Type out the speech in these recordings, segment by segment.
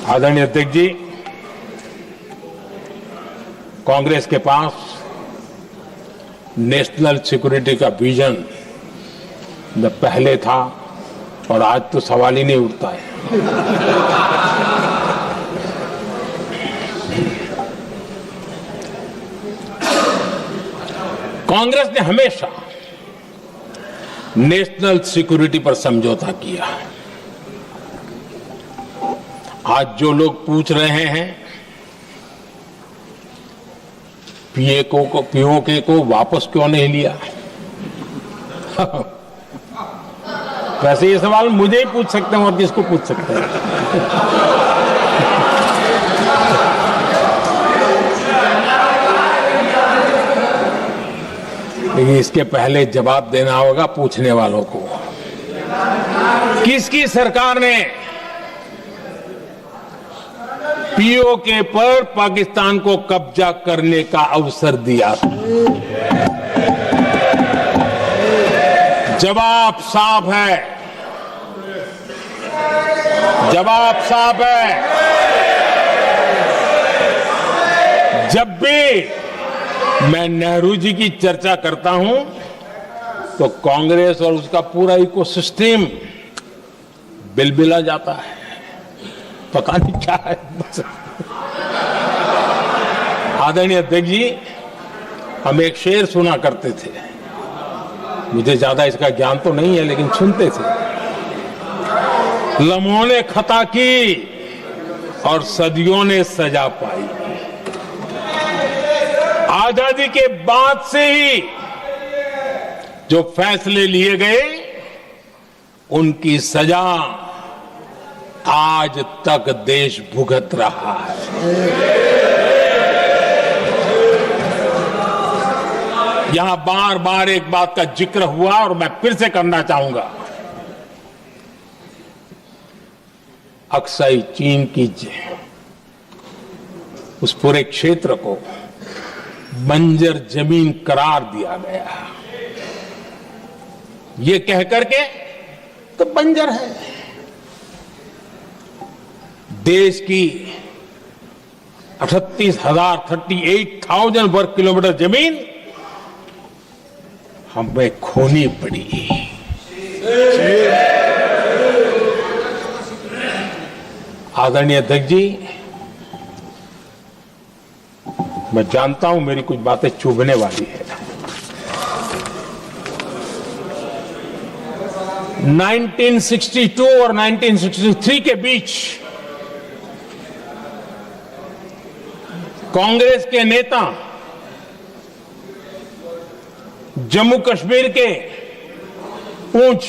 आदरणीय अध्यक्ष जी, कांग्रेस के पास नेशनल सिक्योरिटी का विजन न पहले था और आज तो सवाल ही नहीं उठता है। कांग्रेस ने हमेशा नेशनल सिक्योरिटी पर समझौता किया है। आज जो लोग पूछ रहे हैं पीओके को वापस क्यों नहीं लिया, वैसे ये सवाल मुझे ही पूछ सकते हैं और किसको पूछ सकते हैं। लेकिन इसके पहले जवाब देना होगा पूछने वालों को। किसकी सरकार ने पीओके पर पाकिस्तान को कब्जा करने का अवसर दिया था? जवाब साफ है, जवाब साफ है। जब भी मैं नेहरू जी की चर्चा करता हूं तो कांग्रेस और उसका पूरा इकोसिस्टम बिलबिला जाता है, पता नहीं क्या है। आदरणीय अध्यक्ष जी, हम एक शेर सुना करते थे, मुझे ज्यादा इसका ज्ञान तो नहीं है लेकिन सुनते थे। लम्हों ने खता की और सदियों ने सजा पाई। आजादी के बाद से ही जो फैसले लिए गए उनकी सजा आज तक देश भुगत रहा है। यहां बार बार एक बात का जिक्र हुआ और मैं फिर से करना चाहूंगा। अक्साई चीन की उस पूरे क्षेत्र को बंजर जमीन करार दिया गया। ये कह करके तो बंजर है। देश की 38,000 वर्ग किलोमीटर जमीन हमें खोनी पड़ी। आदरणीय अध्यक्ष जी, मैं जानता हूं मेरी कुछ बातें चुभने वाली है। 1962 और 1963 के बीच कांग्रेस के नेता जम्मू कश्मीर के पूंछ,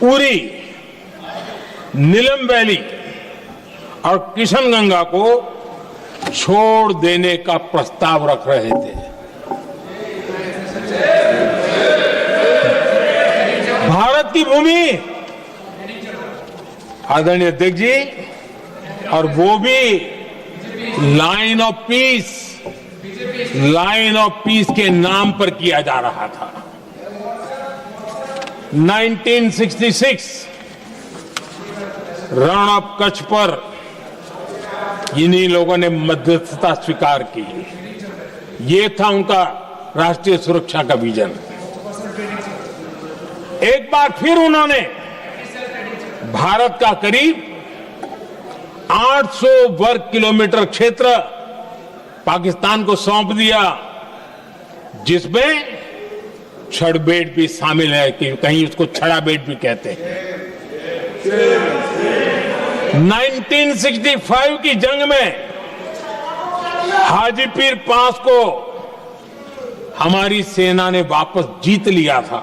उरी, नीलम वैली और किशनगंगा को छोड़ देने का प्रस्ताव रख रहे थे। भारत की भूमि, आदरणीय अध्यक्ष जी, और वो भी लाइन ऑफ पीस के नाम पर किया जा रहा था। 1966 रण ऑफ कच्छ पर इन्हीं लोगों ने मध्यस्थता स्वीकार की। ये था उनका राष्ट्रीय सुरक्षा का विजन। एक बार फिर उन्होंने भारत का करीब 800 वर्ग किलोमीटर क्षेत्र पाकिस्तान को सौंप दिया, जिसमें छड़बेट भी शामिल है, कि कहीं उसको छड़ाबेट भी कहते हैं। 1965 की जंग में हाजीपीर पास को हमारी सेना ने वापस जीत लिया था,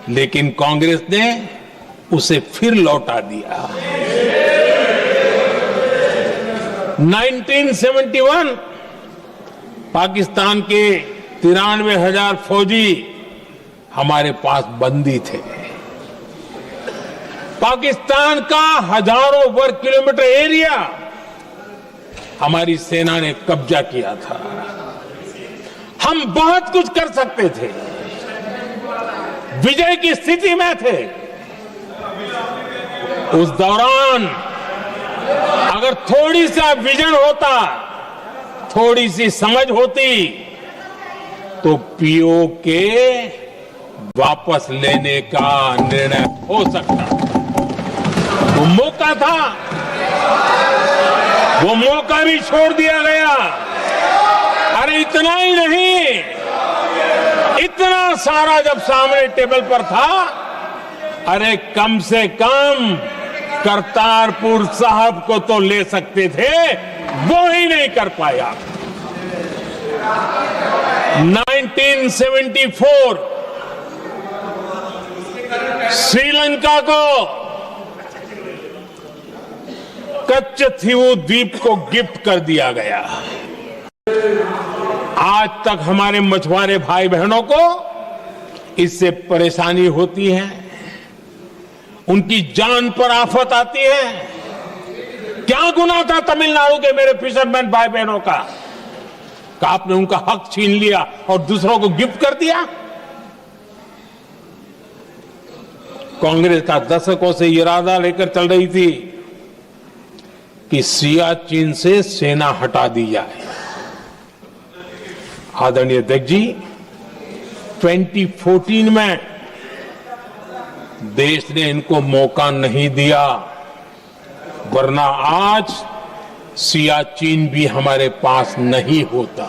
लेकिन कांग्रेस ने उसे फिर लौटा दिया। 1971 पाकिस्तान के 93,000 फौजी हमारे पास बंदी थे। पाकिस्तान का हजारों वर्ग किलोमीटर एरिया हमारी सेना ने कब्जा किया था। हम बहुत कुछ कर सकते थे, विजय की स्थिति में थे, उस दौरान अगर थोड़ी सा विजन होता, थोड़ी सी समझ होती, तो पीओके वापस लेने का निर्णय हो सकता। वो मौका था, वो मौका भी छोड़ दिया गया। अरे इतना ही नहीं, इतना सारा जब सामने टेबल पर था, अरे कम से कम करतारपुर साहब को तो ले सकते थे, वो ही नहीं कर पाया। 1974 श्रीलंका को कच्चथीवू द्वीप को गिफ्ट कर दिया गया। आज तक हमारे मछुआरे भाई बहनों को इससे परेशानी होती है, उनकी जान पर आफत आती है। क्या गुनाह था तमिलनाडु के मेरे फिशरमैन भाई बहनों का कि आपने उनका हक छीन लिया और दूसरों को गिफ्ट कर दिया? कांग्रेस का दशकों से इरादा लेकर चल रही थी कि सियाचिन से सेना हटा दी जाए। आदरणीय अध्यक्ष जी, 2014 में देश ने इनको मौका नहीं दिया, वरना आज सियाचिन भी हमारे पास नहीं होता।